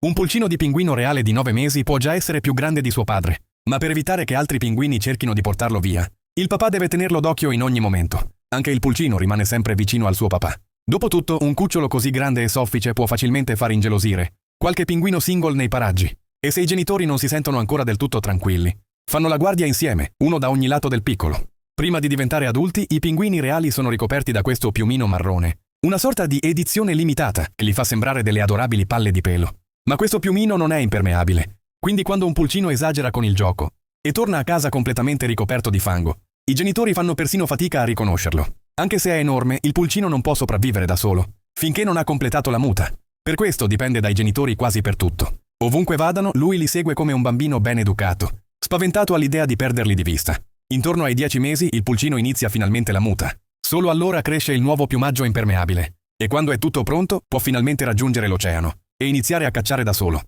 Un pulcino di pinguino reale di 9 mesi può già essere più grande di suo padre, ma per evitare che altri pinguini cerchino di portarlo via, il papà deve tenerlo d'occhio in ogni momento. Anche il pulcino rimane sempre vicino al suo papà. Dopotutto, un cucciolo così grande e soffice può facilmente far ingelosire qualche pinguino single nei paraggi. E se i genitori non si sentono ancora del tutto tranquilli, fanno la guardia insieme, uno da ogni lato del piccolo. Prima di diventare adulti, i pinguini reali sono ricoperti da questo piumino marrone, una sorta di edizione limitata che li fa sembrare delle adorabili palle di pelo. Ma questo piumino non è impermeabile, quindi quando un pulcino esagera con il gioco e torna a casa completamente ricoperto di fango, i genitori fanno persino fatica a riconoscerlo. Anche se è enorme, il pulcino non può sopravvivere da solo, finché non ha completato la muta. Per questo dipende dai genitori quasi per tutto. Ovunque vadano, lui li segue come un bambino ben educato, spaventato all'idea di perderli di vista. Intorno ai 10 mesi il pulcino inizia finalmente la muta. Solo allora cresce il nuovo piumaggio impermeabile. E quando è tutto pronto, può finalmente raggiungere l'oceano e iniziare a cacciare da solo.